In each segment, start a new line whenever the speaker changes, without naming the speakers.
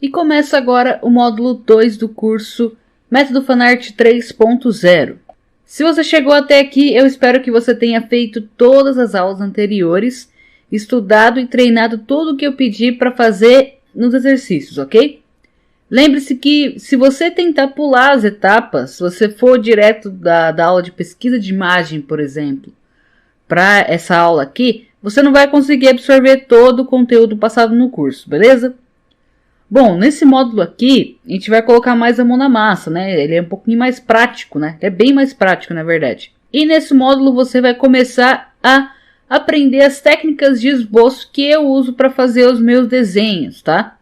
E começa agora o módulo 2 do curso Método Fanart 3.0. Se você chegou até aqui, eu espero que você tenha feito todas as aulas anteriores, estudado e treinado tudo o que eu pedi para fazer nos exercícios, ok? Lembre-se que se você tentar pular as etapas, se você for direto da aula de pesquisa de imagem, por exemplo, para essa aula aqui, você não vai conseguir absorver todo o conteúdo passado no curso, beleza? Bom, nesse módulo aqui, a gente vai colocar mais a mão na massa, né? Ele é um pouquinho mais prático, né? É bem mais prático, na verdade. E nesse módulo você vai começar a aprender as técnicas de esboço que eu uso para fazer os meus desenhos, tá?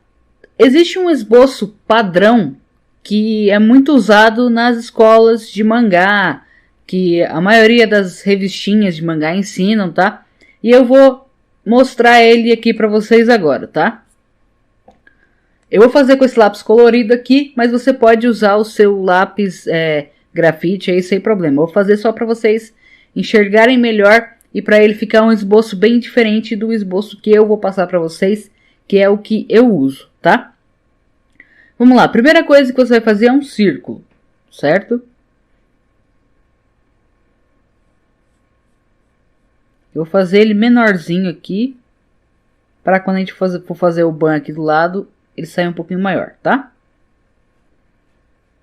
Existe um esboço padrão que é muito usado nas escolas de mangá, que a maioria das revistinhas de mangá ensinam, tá? E eu vou mostrar ele aqui para vocês agora, tá? Eu vou fazer com esse lápis colorido aqui, mas você pode usar o seu lápis grafite aí sem problema. Eu vou fazer só para vocês enxergarem melhor e para ele ficar um esboço bem diferente do esboço que eu vou passar para vocês, que é o que eu uso, tá? Vamos lá, a primeira coisa que você vai fazer é um círculo, certo? Eu vou fazer ele menorzinho aqui, para quando a gente for fazer o ban aqui do lado, ele sai um pouquinho maior, tá?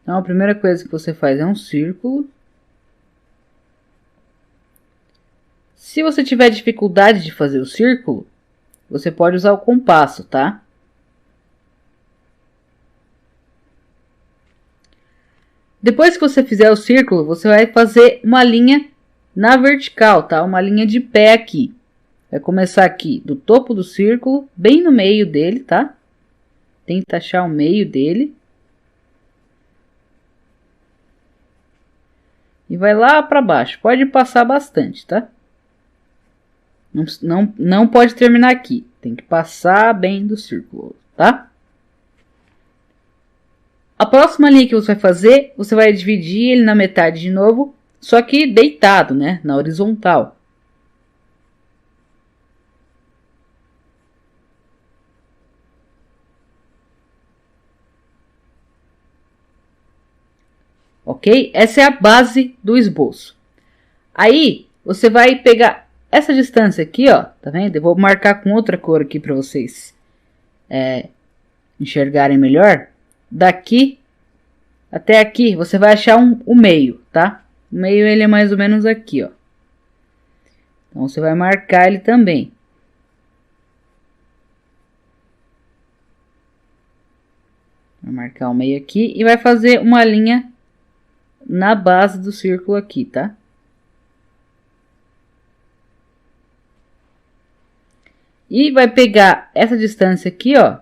Então a primeira coisa que você faz é um círculo. Se você tiver dificuldade de fazer o círculo, você pode usar o compasso, tá? Depois que você fizer o círculo, você vai fazer uma linha na vertical, tá? Uma linha de pé aqui. Vai começar aqui do topo do círculo, bem no meio dele, tá? Tenta achar o meio dele. E vai lá para baixo. Pode passar bastante, tá? Não pode terminar aqui. Tem que passar bem do círculo, tá? A próxima linha que você vai fazer, você vai dividir ele na metade de novo, só que deitado, né? Na horizontal. Ok? Essa é a base do esboço. Aí, você vai pegar essa distância aqui, ó. Tá vendo? Eu vou marcar com outra cor aqui para vocês enxergarem melhor. Daqui até aqui, você vai achar o meio, tá? O meio, ele é mais ou menos aqui, ó. Então, você vai marcar ele também. Vai marcar o meio aqui e vai fazer uma linha na base do círculo aqui, tá? E vai pegar essa distância aqui, ó.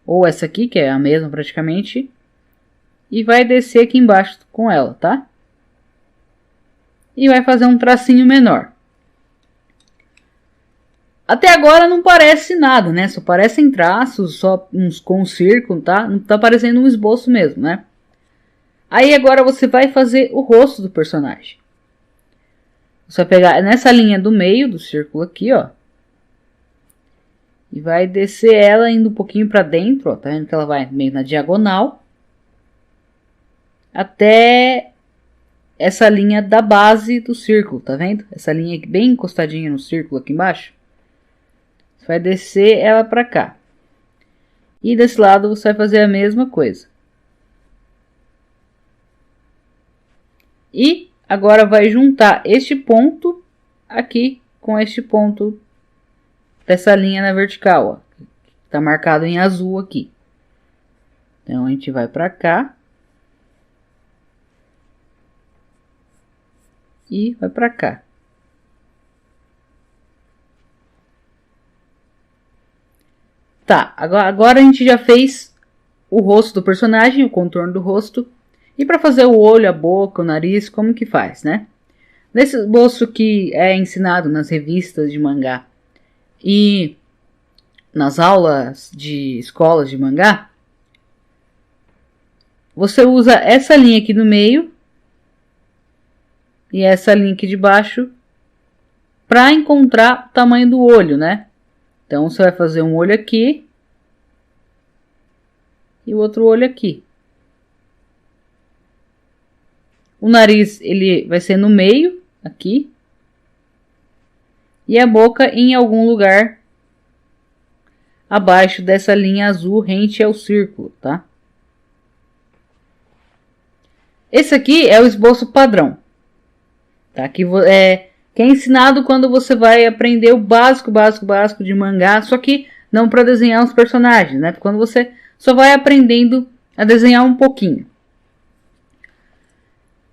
Ou essa aqui, que é a mesma praticamente. E vai descer aqui embaixo com ela, tá? E vai fazer um tracinho menor. Até agora não parece nada, né? Só parecem traços, só uns com um círculo, tá? Não tá parecendo um esboço mesmo, né? Aí agora você vai fazer o rosto do personagem. Você vai pegar nessa linha do meio do círculo aqui, ó. E vai descer ela indo um pouquinho para dentro, ó. Tá vendo que ela vai meio na diagonal. Até essa linha da base do círculo, tá vendo? Essa linha bem encostadinha no círculo aqui embaixo. Você vai descer ela para cá. E desse lado você vai fazer a mesma coisa. E agora vai juntar este ponto aqui com este ponto dessa linha na vertical, ó. Tá marcado em azul aqui. Então a gente vai para cá. E vai para cá. Tá, agora a gente já fez o rosto do personagem, o contorno do rosto. E para fazer o olho, a boca, o nariz, como que faz, né? Nesse esboço que é ensinado nas revistas de mangá e nas aulas de escolas de mangá, você usa essa linha aqui no meio e essa linha aqui de baixo para encontrar o tamanho do olho, né? Então você vai fazer um olho aqui e o outro olho aqui. O nariz, ele vai ser no meio, aqui. E a boca em algum lugar abaixo dessa linha azul rente ao círculo, tá? Esse aqui é o esboço padrão, tá? Que é ensinado quando você vai aprender o básico de mangá, só que não para desenhar os personagens, né? Quando você só vai aprendendo a desenhar um pouquinho.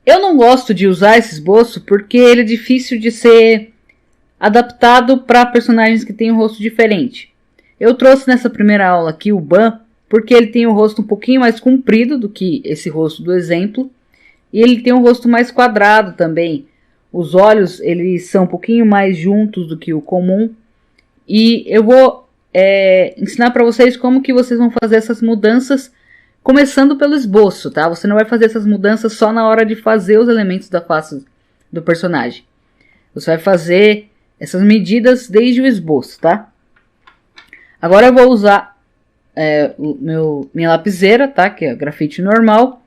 Eu não gosto de usar esse esboço porque ele é difícil de ser adaptado para personagens que têm um rosto diferente. Eu trouxe nessa primeira aula aqui o Ban, porque ele tem o rosto um pouquinho mais comprido do que esse rosto do exemplo. E ele tem um rosto mais quadrado também. Os olhos, eles são um pouquinho mais juntos do que o comum. E eu vou ensinar para vocês como que vocês vão fazer essas mudanças, começando pelo esboço, tá? Você não vai fazer essas mudanças só na hora de fazer os elementos da face do personagem. Você vai fazer essas medidas desde o esboço, tá? Agora eu vou usar minha lapiseira, tá? Que é grafite normal.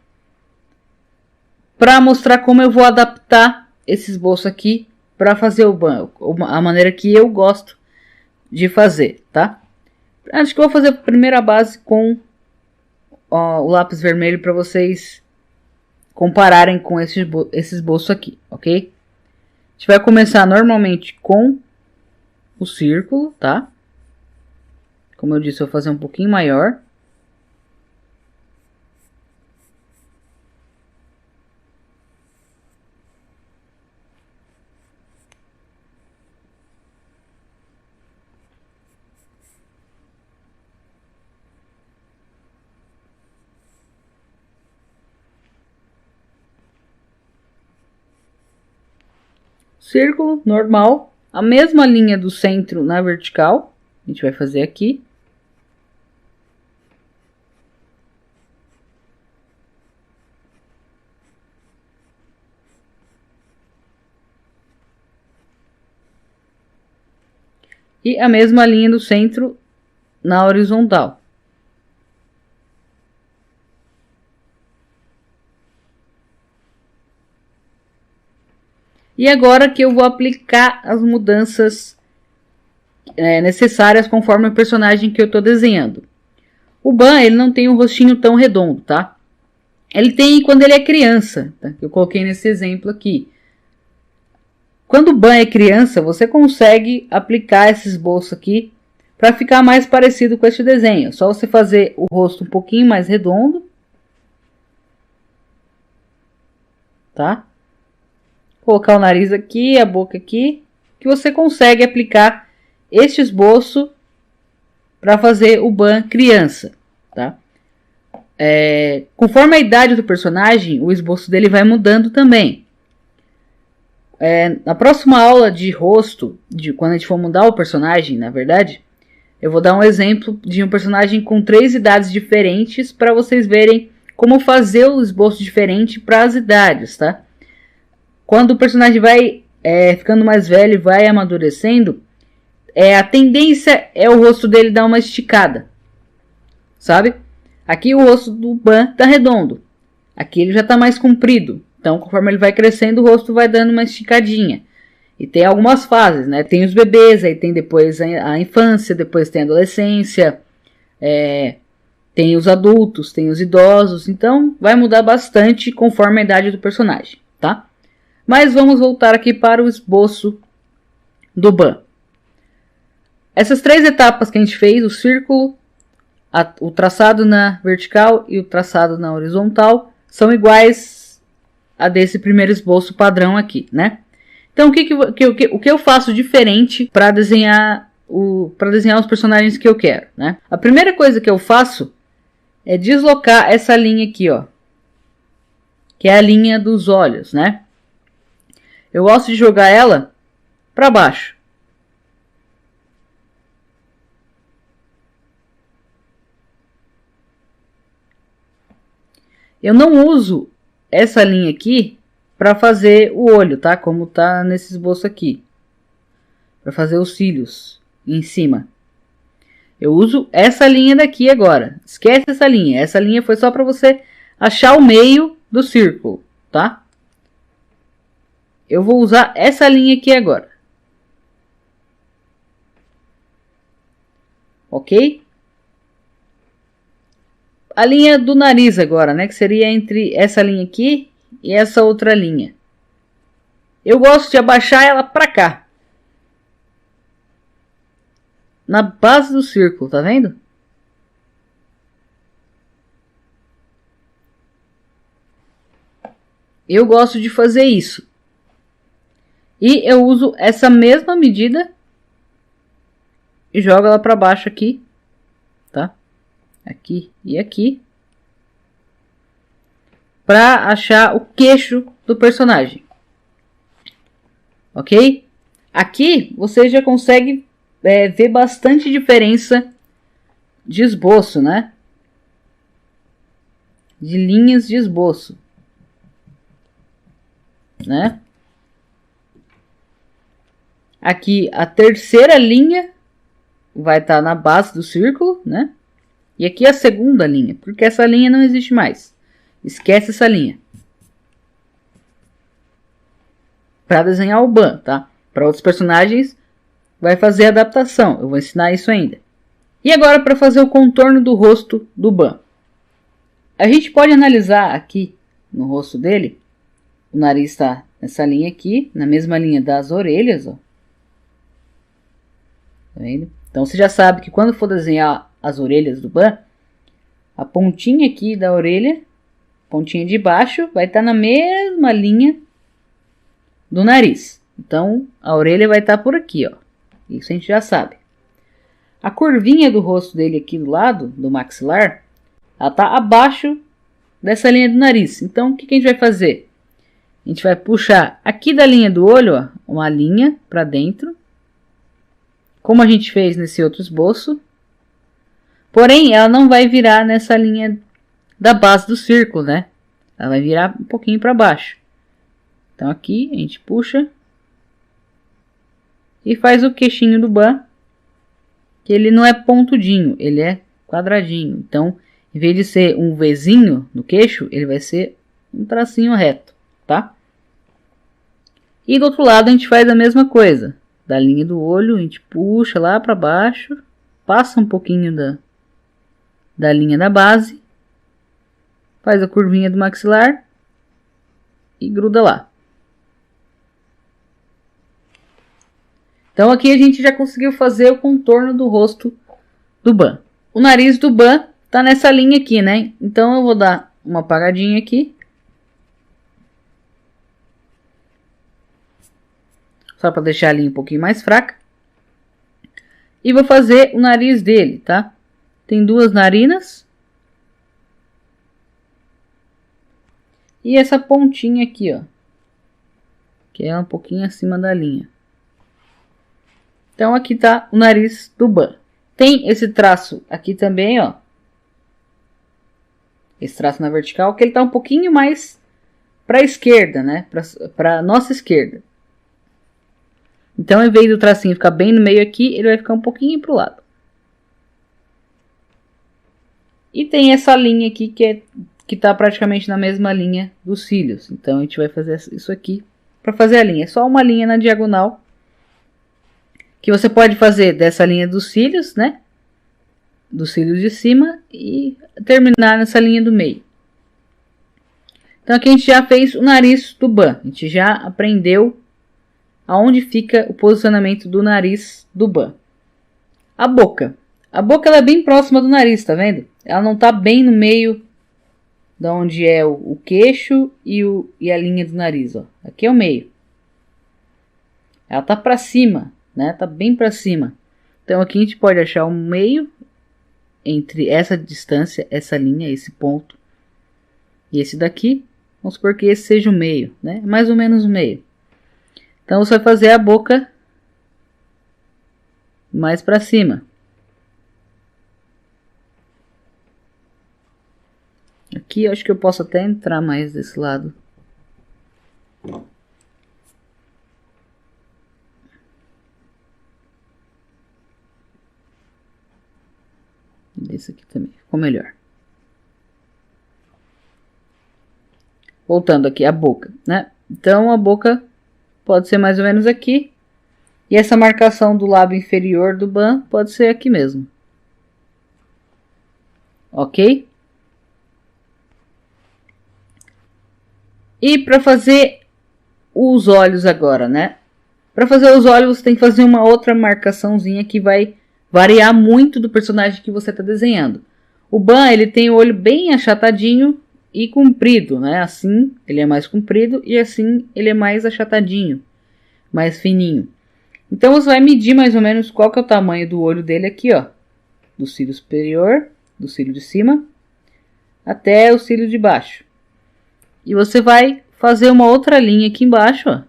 Para mostrar como eu vou adaptar esse esboço aqui para fazer a maneira que eu gosto de fazer, tá? Acho que eu vou fazer a primeira base com o lápis vermelho para vocês compararem com esse esboço aqui, ok? A gente vai começar normalmente com o círculo, tá? Como eu disse, eu vou fazer um pouquinho maior. Círculo normal, a mesma linha do centro na vertical, a gente vai fazer aqui. E a mesma linha do centro na horizontal. E agora que eu vou aplicar as mudanças necessárias conforme o personagem que eu estou desenhando. O Ban, ele não tem um rostinho tão redondo, tá? Ele tem quando ele é criança, tá? Eu coloquei nesse exemplo aqui. Quando o Ban é criança, você consegue aplicar esse esboço aqui para ficar mais parecido com este desenho. É só você fazer o rosto um pouquinho mais redondo, tá? Colocar o nariz aqui, a boca aqui, que você consegue aplicar este esboço para fazer o Ban criança, tá? Conforme a idade do personagem, o esboço dele vai mudando também. Na próxima aula de rosto, quando a gente for mudar o personagem, na verdade, eu vou dar um exemplo de um personagem com 3 idades diferentes para vocês verem como fazer o esboço diferente para as idades, tá? Quando o personagem vai ficando mais velho e vai amadurecendo, a tendência é o rosto dele dar uma esticada, sabe? Aqui o rosto do Ban tá redondo, aqui ele já tá mais comprido. Então, conforme ele vai crescendo, o rosto vai dando uma esticadinha. E tem algumas fases, né? Tem os bebês, aí tem depois a infância, depois tem a adolescência, tem os adultos, tem os idosos. Então, vai mudar bastante conforme a idade do personagem, tá? Mas vamos voltar aqui para o esboço do Ban. Essas 3 etapas que a gente fez, o círculo, o traçado na vertical e o traçado na horizontal, são iguais a desse primeiro esboço padrão aqui, né? Então, o que eu faço diferente para desenhar os personagens que eu quero, né? A primeira coisa que eu faço é deslocar essa linha aqui, ó, que é a linha dos olhos, né? Eu gosto de jogar ela para baixo. Eu não uso essa linha aqui para fazer o olho, tá? Como tá nesse esboço aqui. Para fazer os cílios em cima. Eu uso essa linha daqui agora. Esquece essa linha. Essa linha foi só para você achar o meio do círculo, tá? Eu vou usar essa linha aqui agora. Ok? A linha do nariz agora, né? Que seria entre essa linha aqui e essa outra linha. Eu gosto de abaixar ela para cá. Na base do círculo, tá vendo? Eu gosto de fazer isso. E eu uso essa mesma medida e jogo ela para baixo aqui, tá? Aqui e aqui. Para achar o queixo do personagem. Ok? Aqui você já consegue ver bastante diferença de esboço, né? De linhas de esboço, né? Aqui a terceira linha vai estar na base do círculo, né? E aqui a segunda linha, porque essa linha não existe mais. Esquece essa linha. Para desenhar o Ban, tá? Para outros personagens vai fazer adaptação. Eu vou ensinar isso ainda. E agora para fazer o contorno do rosto do Ban. A gente pode analisar aqui no rosto dele. O nariz está nessa linha aqui, na mesma linha das orelhas, ó. Tá vendo? Então você já sabe que quando for desenhar as orelhas do Ban, a pontinha aqui da orelha, pontinha de baixo, vai estar na mesma linha do nariz. Então a orelha vai estar por aqui, ó. Isso a gente já sabe. A curvinha do rosto dele aqui do lado, do maxilar, ela está abaixo dessa linha do nariz. Então o que a gente vai fazer? A gente vai puxar aqui da linha do olho, ó, uma linha para dentro, como a gente fez nesse outro esboço. Porém, ela não vai virar nessa linha da base do círculo, né? Ela vai virar um pouquinho para baixo. Então aqui a gente puxa e faz o queixinho do Ban, que ele não é pontudinho, ele é quadradinho. Então, em vez de ser um Vzinho no queixo, ele vai ser um tracinho reto, tá? E do outro lado a gente faz a mesma coisa. Da linha do olho, a gente puxa lá para baixo, passa um pouquinho da linha da base, faz a curvinha do maxilar e gruda lá. Então aqui a gente já conseguiu fazer o contorno do rosto do Ban. O nariz do Ban tá nessa linha aqui, né? Então eu vou dar uma apagadinha aqui. Só para deixar a linha um pouquinho mais fraca. E vou fazer o nariz dele, tá? Tem duas narinas. E essa pontinha aqui, ó. Que é um pouquinho acima da linha. Então aqui tá o nariz do Ban. Tem esse traço aqui também, ó. Esse traço na vertical, que ele tá um pouquinho mais para a esquerda, né? Para nossa esquerda. Então, em vez do tracinho ficar bem no meio aqui, ele vai ficar um pouquinho para o lado. E tem essa linha aqui que está praticamente na mesma linha dos cílios. Então, a gente vai fazer isso aqui para fazer a linha. É só uma linha na diagonal. Que você pode fazer dessa linha dos cílios, né? Dos cílios de cima e terminar nessa linha do meio. Então, aqui a gente já fez o nariz do Ban. A gente já aprendeu aonde fica o posicionamento do nariz do Ban. A boca. A boca ela é bem próxima do nariz, tá vendo? Ela não tá bem no meio da onde é o queixo e a linha do nariz, ó. Aqui é o meio. Ela tá para cima, né? Tá bem para cima. Então aqui a gente pode achar o meio entre essa distância, essa linha, esse ponto e esse daqui. Vamos supor que esse seja o meio, né? Mais ou menos o meio. Então você vai fazer a boca mais para cima. Aqui eu acho que eu posso até entrar mais desse lado. ficou melhor. Voltando aqui a boca, né? Então a boca pode ser mais ou menos aqui. E essa marcação do lábio inferior do Ban pode ser aqui mesmo. Ok? E para fazer os olhos agora, né? Para fazer os olhos você tem que fazer uma outra marcaçãozinha que vai variar muito do personagem que você está desenhando. O Ban, ele tem o olho bem achatadinho e comprido, né? Assim ele é mais comprido e assim ele é mais achatadinho, mais fininho. Então você vai medir mais ou menos qual que é o tamanho do olho dele aqui, ó. Do cílio superior, do cílio de cima, até o cílio de baixo. E você vai fazer uma outra linha aqui embaixo, ó.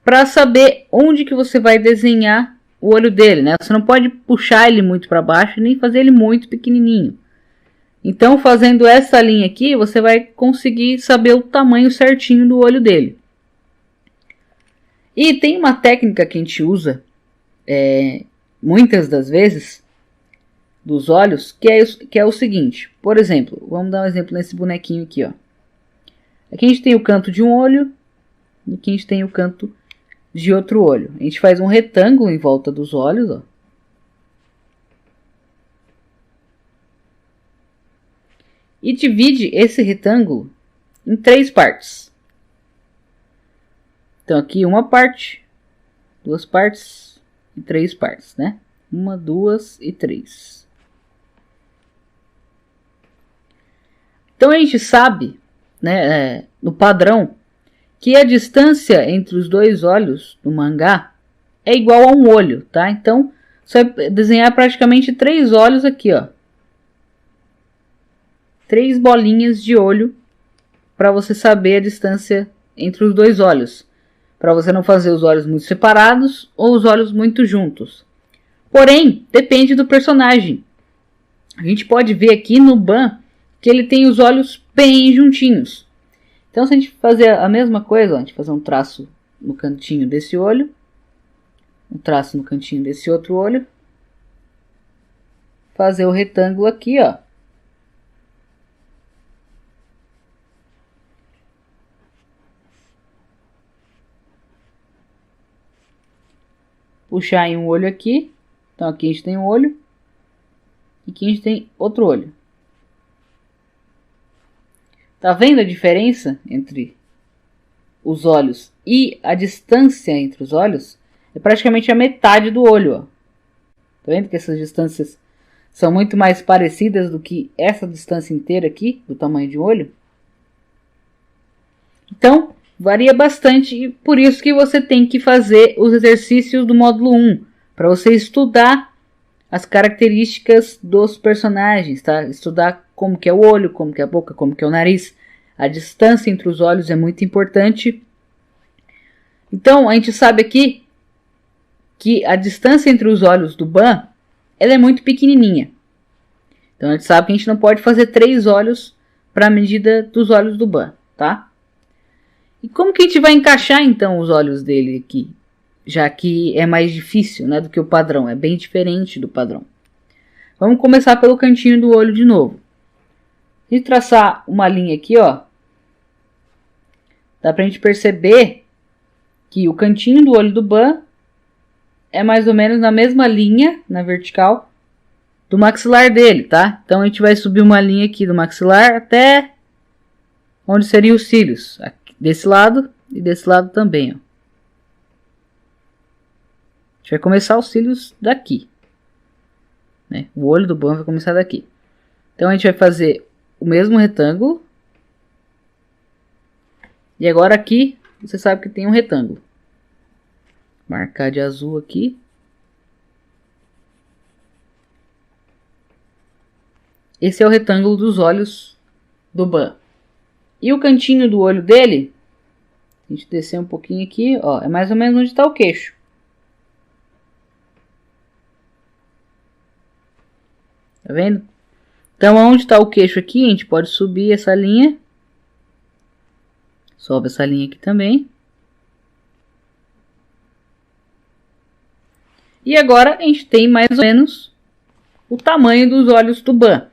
Para saber onde que você vai desenhar o olho dele, né? Você não pode puxar ele muito para baixo, nem fazer ele muito pequenininho. Então, fazendo essa linha aqui, você vai conseguir saber o tamanho certinho do olho dele. E tem uma técnica que a gente usa, muitas das vezes, dos olhos, que é o seguinte. Por exemplo, vamos dar um exemplo nesse bonequinho aqui, ó. Aqui a gente tem o canto de um olho, e aqui a gente tem o canto de outro olho. A gente faz um retângulo em volta dos olhos, ó. E divide esse retângulo em 3 partes. Então aqui uma parte, 2 partes e 3 partes, né? 1, 2 e 3. Então a gente sabe, né, no padrão, que a distância entre os 2 olhos do mangá é igual a um olho, tá? Então você vai desenhar praticamente 3 olhos aqui, ó. 3 bolinhas de olho para você saber a distância entre os 2 olhos. Para você não fazer os olhos muito separados ou os olhos muito juntos. Porém, depende do personagem. A gente pode ver aqui no Ban que ele tem os olhos bem juntinhos. Então, se a gente fazer a mesma coisa, ó, a gente fazer um traço no cantinho desse olho, um traço no cantinho desse outro olho, fazer o retângulo aqui, ó. Puxar em um olho aqui. Então aqui a gente tem um olho. E aqui a gente tem outro olho. Tá vendo a diferença entre os olhos e a distância entre os olhos? É praticamente a metade do olho, ó. Tá vendo que essas distâncias são muito mais parecidas do que essa distância inteira aqui, do tamanho de um olho? Então, varia bastante e por isso que você tem que fazer os exercícios do módulo 1, para você estudar as características dos personagens, tá? Estudar como que é o olho, como que é a boca, como que é o nariz. A distância entre os olhos é muito importante. Então, a gente sabe aqui que a distância entre os olhos do Ban, ela é muito pequenininha. Então, a gente sabe que a gente não pode fazer 3 olhos para a medida dos olhos do Ban, tá? E como que a gente vai encaixar, então, os olhos dele aqui? Já que é mais difícil, né, do que o padrão. É bem diferente do padrão. Vamos começar pelo cantinho do olho de novo. Se a gente traçar uma linha aqui, ó, dá pra gente perceber que o cantinho do olho do Ban é mais ou menos na mesma linha, na vertical, do maxilar dele, tá? Então a gente vai subir uma linha aqui do maxilar até onde seriam os cílios. Aqui, desse lado e desse lado também, ó. A gente vai começar os cílios daqui, né? O olho do Ban vai começar daqui. Então a gente vai fazer o mesmo retângulo. E agora aqui, você sabe que tem um retângulo. Marcar de azul aqui. Esse é o retângulo dos olhos do Ban. E o cantinho do olho dele, a gente descer um pouquinho aqui, ó, é mais ou menos onde está o queixo. Tá vendo? Então, onde está o queixo aqui, a gente pode subir essa linha. Sobe essa linha aqui também. E agora a gente tem mais ou menos o tamanho dos olhos do Ban.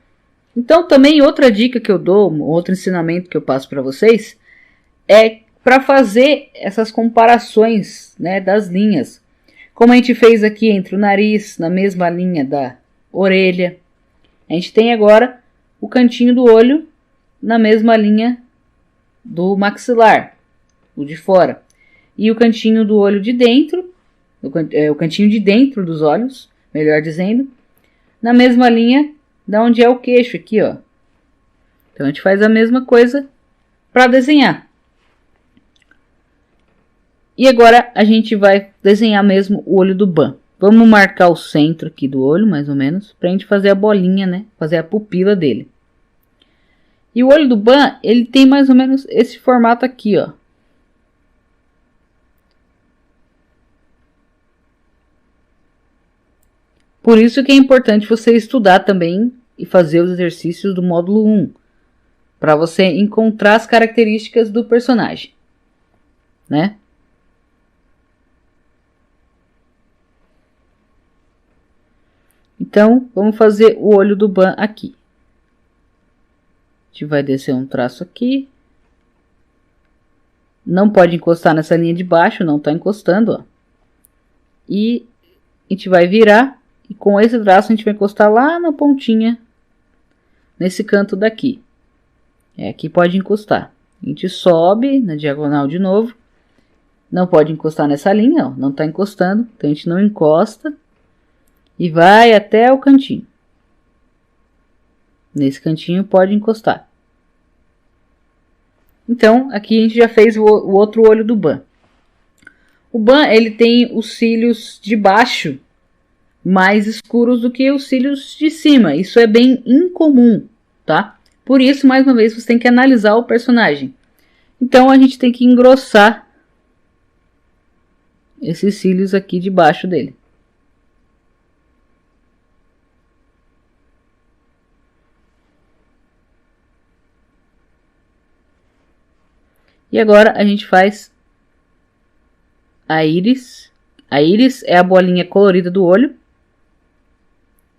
Então também outra dica que eu dou, outro ensinamento que eu passo para vocês, é para fazer essas comparações, né, das linhas. Como a gente fez aqui entre o nariz, na mesma linha da orelha, a gente tem agora o cantinho do olho na mesma linha do maxilar, o de fora. E o cantinho do olho de dentro, o cantinho de dentro dos olhos, melhor dizendo, na mesma linha da onde é o queixo aqui, ó. Então a gente faz a mesma coisa para desenhar. E agora a gente vai desenhar mesmo o olho do Ban. Vamos marcar o centro aqui do olho, mais ou menos, pra gente fazer a bolinha, né? Fazer a pupila dele. E o olho do Ban, ele tem mais ou menos esse formato aqui, ó. Por isso que é importante você estudar também e fazer os exercícios do módulo 1, para você encontrar as características do personagem, né? Então, vamos fazer o olho do Ban aqui. A gente vai descer um traço aqui. Não pode encostar nessa linha de baixo, não está encostando, ó. E a gente vai virar, e com esse traço a gente vai encostar lá na pontinha, nesse canto daqui. Aqui pode encostar. A gente sobe na diagonal de novo. Não pode encostar nessa linha, ó, não está encostando, então a gente não encosta. E vai até o cantinho. Nesse cantinho pode encostar. Então, aqui a gente já fez o outro olho do Ban. O Ban, ele tem os cílios de baixo mais escuros do que os cílios de cima. Isso é bem incomum, tá? Por isso, mais uma vez, você tem que analisar o personagem. Então, a gente tem que engrossar esses cílios aqui de baixo dele. E agora a gente faz a íris. A íris é a bolinha colorida do olho.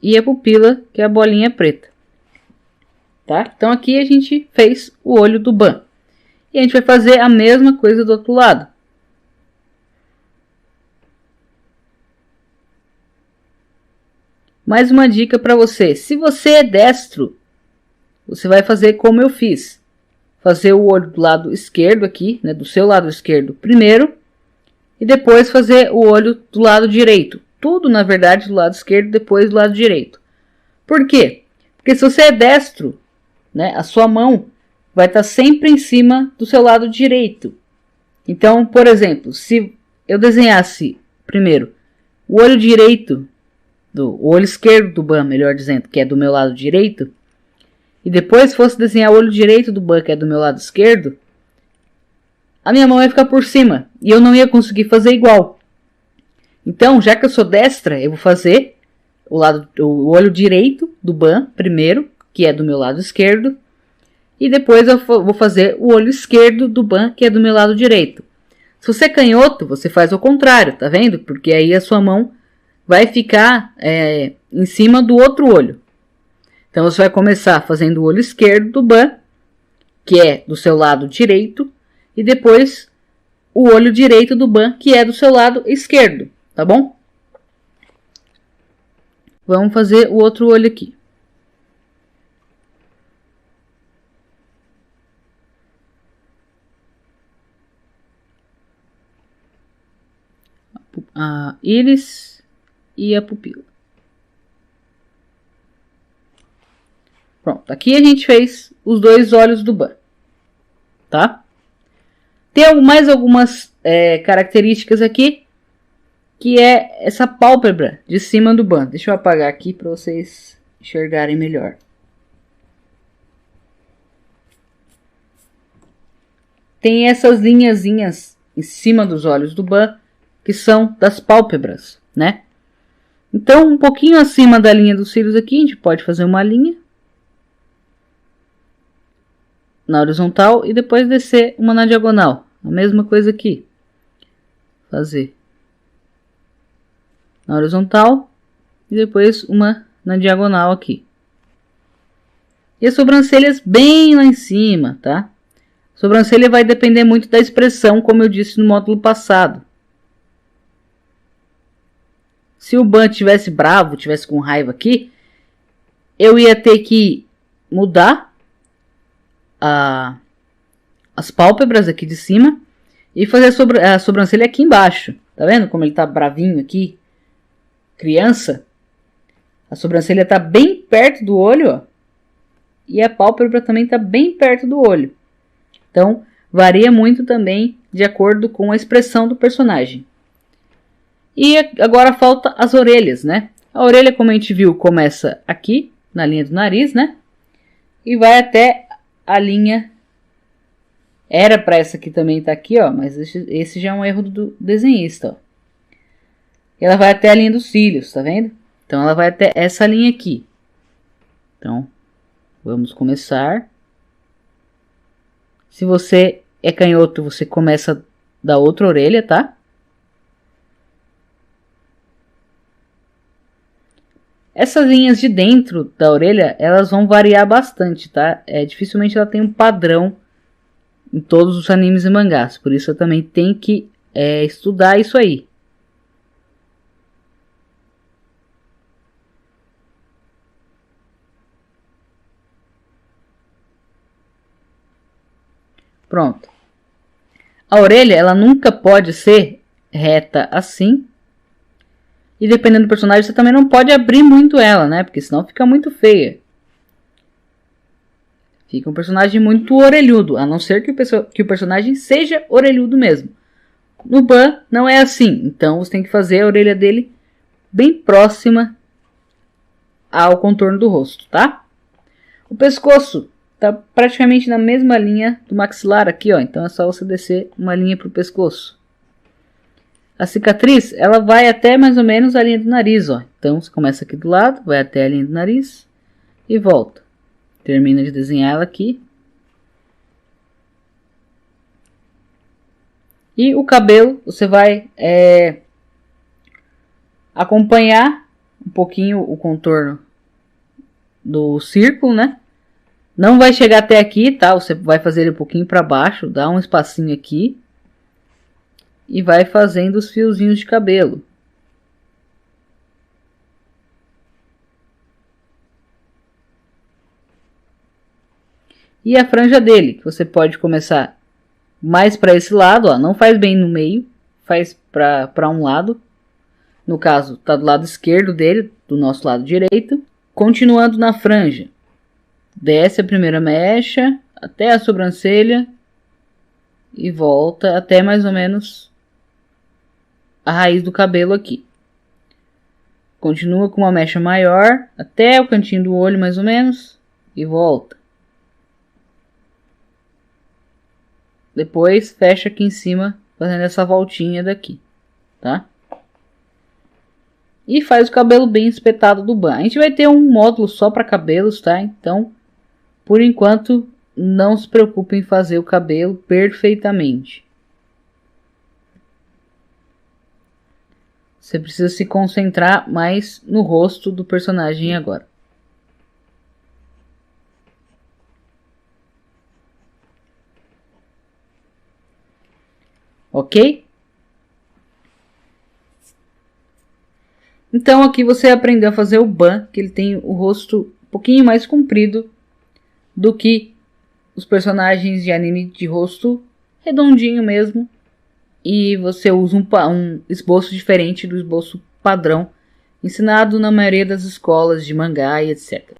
E a pupila, que é a bolinha preta. Tá? Então aqui a gente fez o olho do Ban. E a gente vai fazer a mesma coisa do outro lado. Mais uma dica para você. Se você é destro, você vai fazer como eu fiz. Fazer o olho do lado esquerdo aqui, né, do seu lado esquerdo primeiro, e depois fazer o olho do lado direito. Tudo, na verdade, do lado esquerdo, depois do lado direito. Por quê? Porque se você é destro, né, a sua mão vai estar sempre em cima do seu lado direito. Então, por exemplo, se eu desenhasse primeiro o olho direito, o olho esquerdo do Ban, melhor dizendo, que é do meu lado direito, e depois fosse desenhar o olho direito do Ban, que é do meu lado esquerdo, a minha mão ia ficar por cima e eu não ia conseguir fazer igual. Então, já que eu sou destra, eu vou fazer o olho direito do Ban primeiro, que é do meu lado esquerdo, e depois eu vou fazer o olho esquerdo do Ban, que é do meu lado direito. Se você é canhoto, você faz o contrário, tá vendo? Porque aí a sua mão vai ficar em cima do outro olho. Então, você vai começar fazendo o olho esquerdo do Ban, que é do seu lado direito, e depois o olho direito do Ban, que é do seu lado esquerdo, tá bom? Vamos fazer o outro olho aqui. A íris e a pupila. Pronto, aqui a gente fez os dois olhos do Ban, tá? Tem mais algumas características aqui, que é essa pálpebra de cima do Ban. Deixa eu apagar aqui para vocês enxergarem melhor. Tem essas linhazinhas em cima dos olhos do Ban, que são das pálpebras, né? Então, um pouquinho acima da linha dos cílios aqui, a gente pode fazer uma linha na horizontal e depois descer uma na diagonal. A mesma coisa aqui. Fazer na horizontal e depois uma na diagonal aqui. E as sobrancelhas bem lá em cima, tá? A sobrancelha vai depender muito da expressão, como eu disse no módulo passado. Se o Ban tivesse bravo, tivesse com raiva aqui, eu ia ter que mudar as pálpebras aqui de cima e fazer a sobrancelha aqui embaixo. Tá vendo como ele tá bravinho aqui? Criança. A sobrancelha tá bem perto do olho, ó. E a pálpebra também tá bem perto do olho. Então, varia muito também de acordo com a expressão do personagem. E agora falta as orelhas, né? A orelha, como a gente viu, começa aqui, na linha do nariz, né? E vai até a linha... Era para essa aqui também estar aqui, ó. Mas esse já é um erro do desenhista, ó. E ela vai até a linha dos cílios, tá vendo? Então, ela vai até essa linha aqui. Então, vamos começar. Se você é canhoto, você começa da outra orelha, tá? Essas linhas de dentro da orelha, elas vão variar bastante, tá? Dificilmente ela tem um padrão em todos os animes e mangás. Por isso eu também tenho que estudar isso aí. Pronto. A orelha, ela nunca pode ser reta assim. E dependendo do personagem, você também não pode abrir muito ela, né? Porque senão fica muito feia. Fica um personagem muito orelhudo. A não ser que o personagem seja orelhudo mesmo. No Ban, não é assim. Então, você tem que fazer a orelha dele bem próxima ao contorno do rosto, tá? O pescoço tá praticamente na mesma linha do maxilar aqui, ó. Então, é só você descer uma linha pro pescoço. A cicatriz, ela vai até mais ou menos a linha do nariz, ó. Então, você começa aqui do lado, vai até a linha do nariz e volta. Termina de desenhar ela aqui. E o cabelo, você vai acompanhar um pouquinho o contorno do círculo, né? Não vai chegar até aqui, tá? Você vai fazer ele um pouquinho para baixo, dá um espacinho aqui. E vai fazendo os fiozinhos de cabelo. E a franja dele, que você pode começar mais para esse lado, ó, não faz bem no meio, faz para um lado. No caso, tá do lado esquerdo dele, do nosso lado direito. Continuando na franja, desce a primeira mecha até a sobrancelha e volta até mais ou menos a raiz do cabelo aqui. Continua com uma mecha maior até o cantinho do olho mais ou menos e volta. Depois fecha aqui em cima fazendo essa voltinha daqui, tá? E faz o cabelo bem espetado do Ban. A gente vai ter um módulo só para cabelos, tá? Então, por enquanto, não se preocupe em fazer o cabelo perfeitamente. Você precisa se concentrar mais no rosto do personagem agora. Ok? Então aqui você aprendeu a fazer o Ban, que ele tem o rosto um pouquinho mais comprido do que os personagens de anime de rosto redondinho mesmo. E você usa um esboço diferente do esboço padrão ensinado na maioria das escolas de mangá e etc.